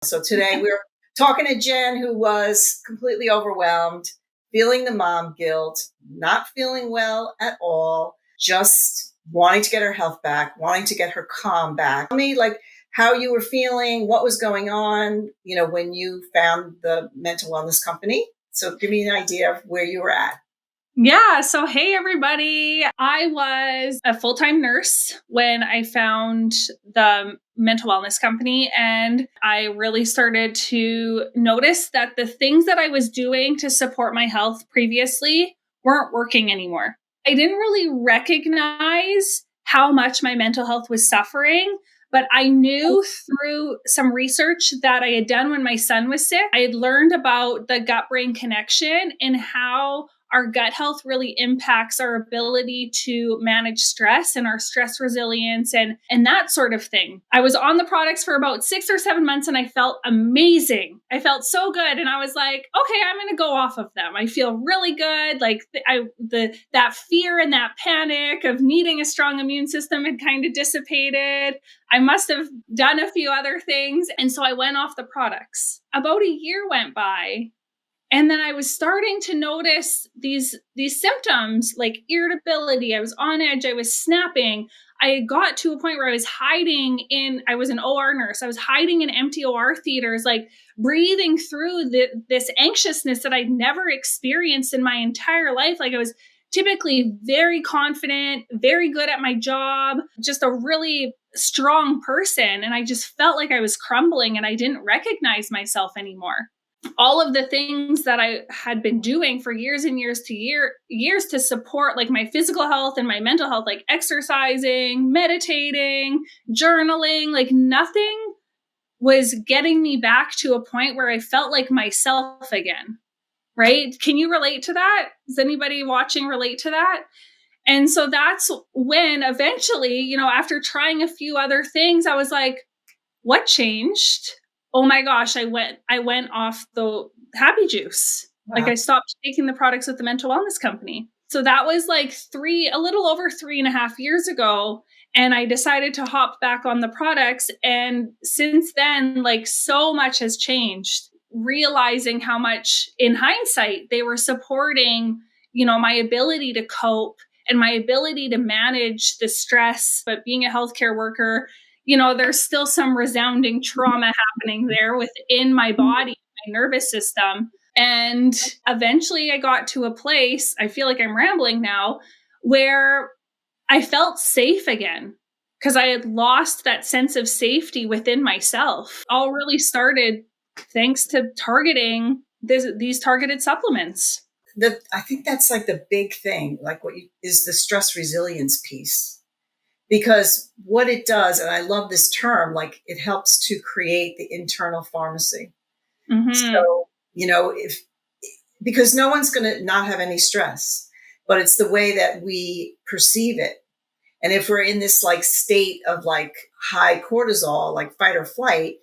So today we're talking to Jen, who was completely overwhelmed, feeling the mom guilt, not feeling well at all, just wanting to get her health back, wanting to get her calm back. Tell me, like, how you were feeling, what was going on, when you found the mental wellness company. So give me an idea of where you were at. Yeah. So, hey, everybody. I was a full-time nurse when I found the mental wellness company. And I really started to notice that the things that I was doing to support my health previously weren't working anymore. I didn't really recognize how much my mental health was suffering, but I knew through some research that I had done when my son was sick, I had learned about the gut-brain connection and how our gut health really impacts our ability to manage stress and our stress resilience and that sort of thing. I was on the products for about 6 or 7 months and I felt amazing. I felt so good. And I was like, okay, I'm going to go off of them. I feel really good. Like that fear and that panic of needing a strong immune system had kind of dissipated. I must have done a few other things. And so I went off the products. About a year went by. And then I was starting to notice these symptoms like irritability. I was on edge. I was snapping. I got to a point where I was I was an OR nurse. I was hiding in empty OR theaters, like breathing through this anxiousness that I'd never experienced in my entire life. Like I was typically very confident, very good at my job, just a really strong person. And I just felt like I was crumbling and I didn't recognize myself anymore. All of the things that I had been doing for years and years to support like my physical health and my mental health, like exercising, meditating, journaling, like nothing was getting me back to a point where I felt like myself again. Right? Can you relate to that? Does anybody watching relate to that? And so that's when eventually, after trying a few other things, I was like, what changed? Oh my gosh, I went off the happy juice. Wow. Like I stopped taking the products with the mental wellness company. So that was like a little over 3.5 years ago. And I decided to hop back on the products. And since then, like so much has changed, realizing how much in hindsight they were supporting, my ability to cope and my ability to manage the stress. But being a healthcare worker, there's still some resounding trauma happening there within my body, my nervous system. And eventually I got to a place, I feel like I'm rambling now, where I felt safe again because I had lost that sense of safety within myself. All really started thanks to targeting these targeted supplements. I think that's like the big thing, like is the stress resilience piece. Because what it does, and I love this term, like it helps to create the internal pharmacy. Mm-hmm. So, because no one's going to not have any stress, but it's the way that we perceive it. And if we're in this like state of like high cortisol, like fight or flight,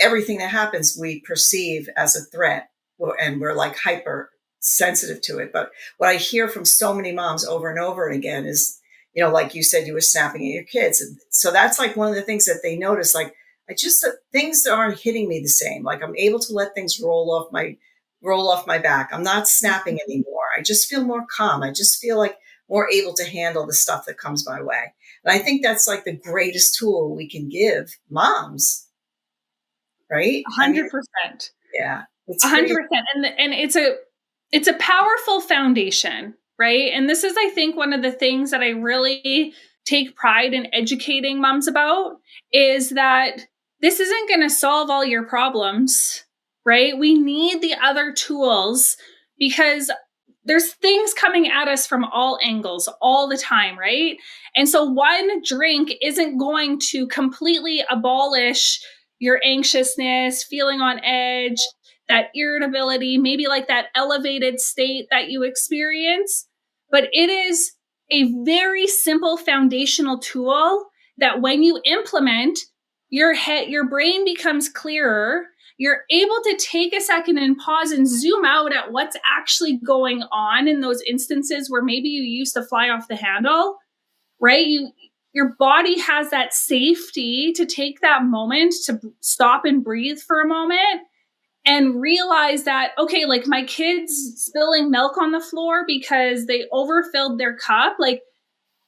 everything that happens, we perceive as a threat, and we're like hyper sensitive to it. But what I hear from so many moms over and over again is, like you said, you were snapping at your kids. And so that's like one of the things that they notice, like, things aren't hitting me the same. Like I'm able to let things roll off my back. I'm not snapping anymore. I just feel more calm. I just feel like more able to handle the stuff that comes my way. And I think that's like the greatest tool we can give moms. Right? 100%. Yeah. 100%. And it's a powerful foundation. Right. And this is, I think, one of the things that I really take pride in educating moms about is that this isn't going to solve all your problems. Right. We need the other tools because there's things coming at us from all angles all the time. Right. And so one drink isn't going to completely abolish your anxiousness, feeling on edge, that irritability, maybe like that elevated state that you experience. But it is a very simple foundational tool that when you implement, your brain becomes clearer. You're able to take a second and pause and zoom out at what's actually going on in those instances where maybe you used to fly off the handle, right? your body has that safety to take that moment to stop and breathe for a moment and realize that, okay, like my kids spilling milk on the floor because they overfilled their cup, like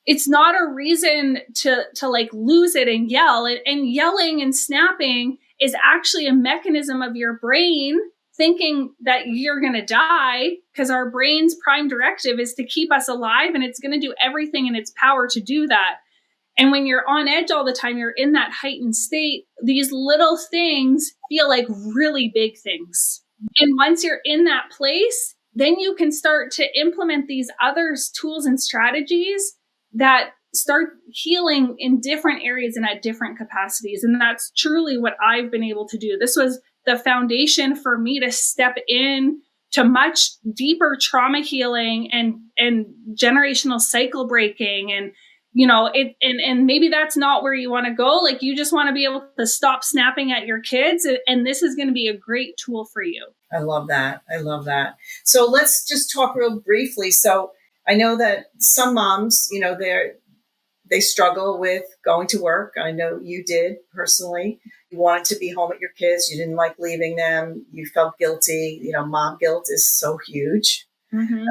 it's not a reason to like lose it and yell. And yelling and snapping is actually a mechanism of your brain thinking that you're going to die, because our brain's prime directive is to keep us alive, and it's going to do everything in its power to do that. And when you're on edge all the time, you're in that heightened state, these little things feel like really big things. And once you're in that place, then you can start to implement these other tools and strategies that start healing in different areas and at different capacities. And that's truly what I've been able to do. This was the foundation for me to step in to much deeper trauma healing and generational cycle breaking. And, you know, and maybe that's not where you want to go. Like, you just want to be able to stop snapping at your kids. And this is going to be a great tool for you. I love that. I love that. So let's just talk real briefly. So I know that some moms, you know, they struggle with going to work. I know you did personally. You wanted to be home with your kids. You didn't like leaving them. You felt guilty. You know, mom guilt is so huge. Mm-hmm.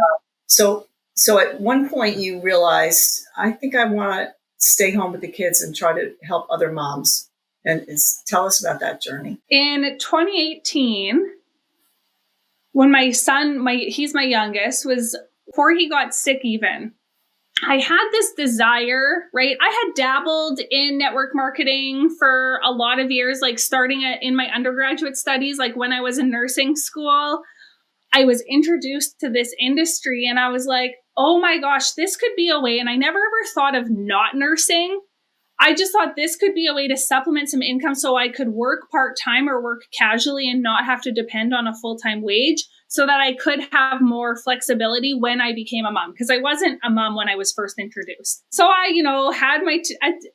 So at one point you realized, I think I want to stay home with the kids and try to help other moms. And tell us about that journey. In 2018, when my son, he's my youngest, was before he got sick even, I had this desire, right? I had dabbled in network marketing for a lot of years, like starting in my undergraduate studies, like when I was in nursing school. I was introduced to this industry and I was like, oh my gosh, this could be a way. And I never ever thought of not nursing. I just thought this could be a way to supplement some income so I could work part-time or work casually and not have to depend on a full-time wage, so that I could have more flexibility when I became a mom, because I wasn't a mom when I was first introduced. So I, you know, had my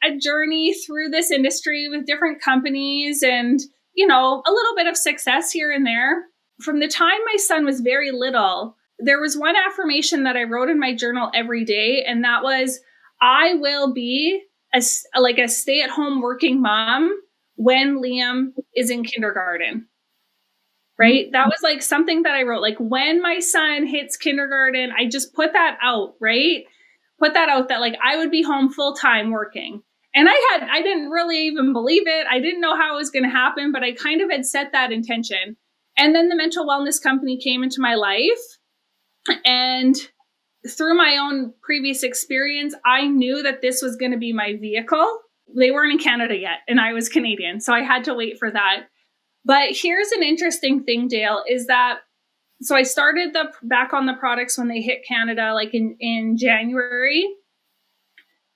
a journey through this industry with different companies and, you know, a little bit of success here and there. From the time my son was very little, there was one affirmation that I wrote in my journal every day, and that was, I will be a stay-at-home working mom when Liam is in kindergarten. Right? That was like something that I wrote, like when my son hits kindergarten, I just put that out, right? Put that out that like I would be home full time working. And I didn't really even believe it. I didn't know how it was going to happen, but I kind of had set that intention. And then the mental wellness company came into my life. And through my own previous experience, I knew that this was going to be my vehicle. They weren't in Canada yet, and I was Canadian, so I had to wait for that. But here's an interesting thing, Dale, is that, so I started back on the products when they hit Canada, like in January.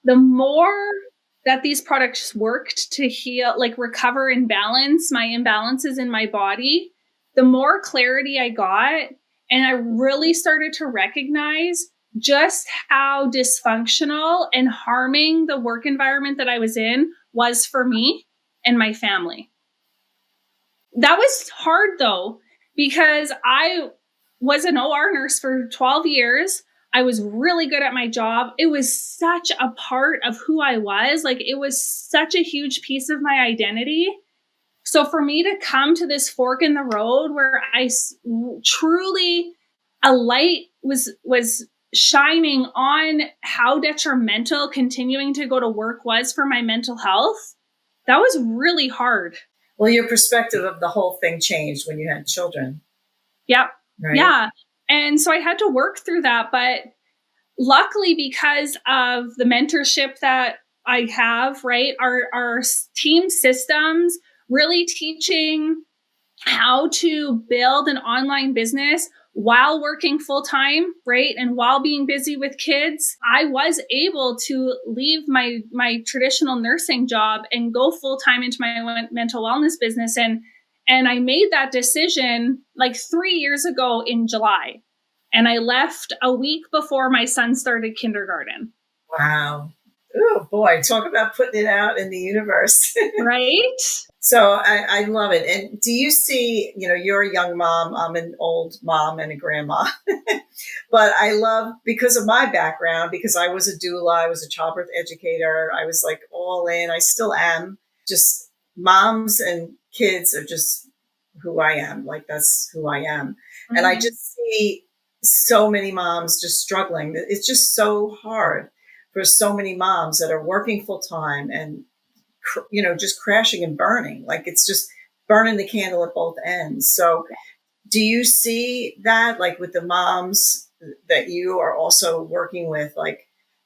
The more that these products worked to heal, like recover and balance my imbalances in my body, the more clarity I got. And I really started to recognize just how dysfunctional and harming the work environment that I was in was for me and my family. That was hard though, because I was an OR nurse for 12 years. I was really good at my job. It was such a part of who I was. Like, it was such a huge piece of my identity. So for me to come to this fork in the road where I truly, a light was shining on how detrimental continuing to go to work was for my mental health, that was really hard. Well, your perspective of the whole thing changed when you had children. Yep. Right? Yeah. And so I had to work through that. But luckily, because of the mentorship that I have, right, our team systems really teaching how to build an online business while working full time, right? And while being busy with kids, I was able to leave my traditional nursing job and go full time into my mental wellness business. And I made that decision like 3 years ago in July. And I left a week before my son started kindergarten. Wow. Oh boy, talk about putting it out in the universe. Right? So I love it. And do you see, you're a young mom, I'm an old mom and a grandma, but I love, because of my background, because I was a doula, I was a childbirth educator, I was like all in, I still am. Just moms and kids are just who I am. Like, that's who I am. Mm-hmm. And I just see so many moms just struggling. It's just so hard for so many moms that are working full time and just crashing and burning. Like, it's just burning the candle at both ends. So do you see that, like, with the moms that you are also working with, like,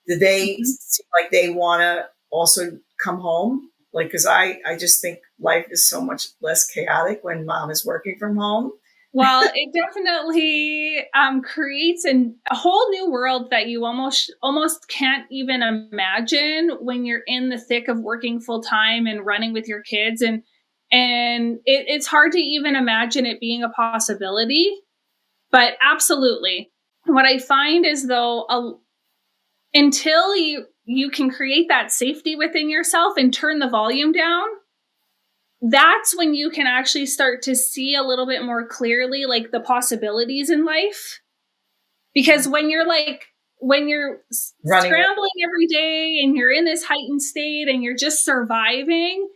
do they seem like they want to also come home? Like, because I just think life is so much less chaotic when mom is working from home. Well, it definitely creates a whole new world that you almost can't even imagine when you're in the thick of working full time and running with your kids, and it's hard to even imagine it being a possibility. But absolutely, what I find is, though, until you can create that safety within yourself and turn the volume down, that's when you can actually start to see a little bit more clearly, like, the possibilities in life. Because when you're scrambling every day and you're in this heightened state and you're just surviving,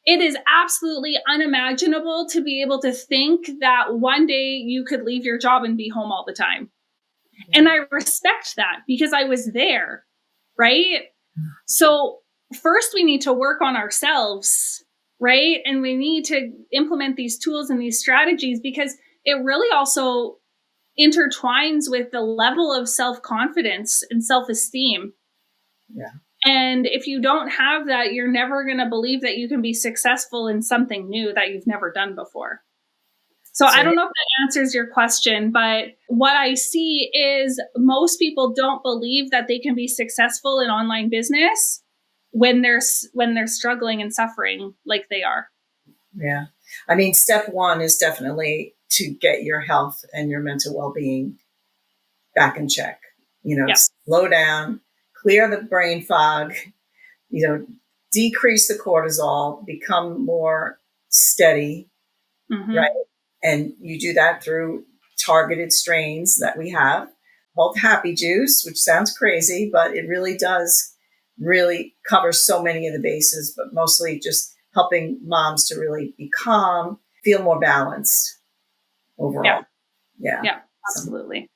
it is absolutely unimaginable to be able to think that one day you could leave your job and be home all the time. And I respect that because I was there, right? So first we need to work on ourselves, right? And we need to implement these tools and these strategies because it really also intertwines with the level of self-confidence and self-esteem. Yeah. And if you don't have that, you're never going to believe that you can be successful in something new that you've never done before. So I don't know if that answers your question, but what I see is most people don't believe that they can be successful in online business when they're struggling and suffering like they are. Yeah. I mean, step one is definitely to get your health and your mental well-being back in check. Slow down, clear the brain fog, decrease the cortisol, become more steady, right? And you do that through targeted strains that we have called Happy Juice, which sounds crazy, but it really does cover so many of the bases, but mostly just helping moms to really be calm, feel more balanced overall. Yeah, absolutely.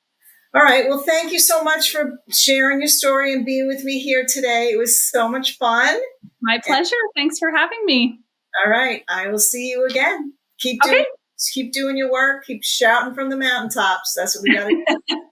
All right. Well, thank you so much for sharing your story and being with me here today. It was so much fun. My pleasure. Thanks for having me. All right. I will see you again. Keep doing your work. Keep shouting from the mountaintops. That's what we got to do.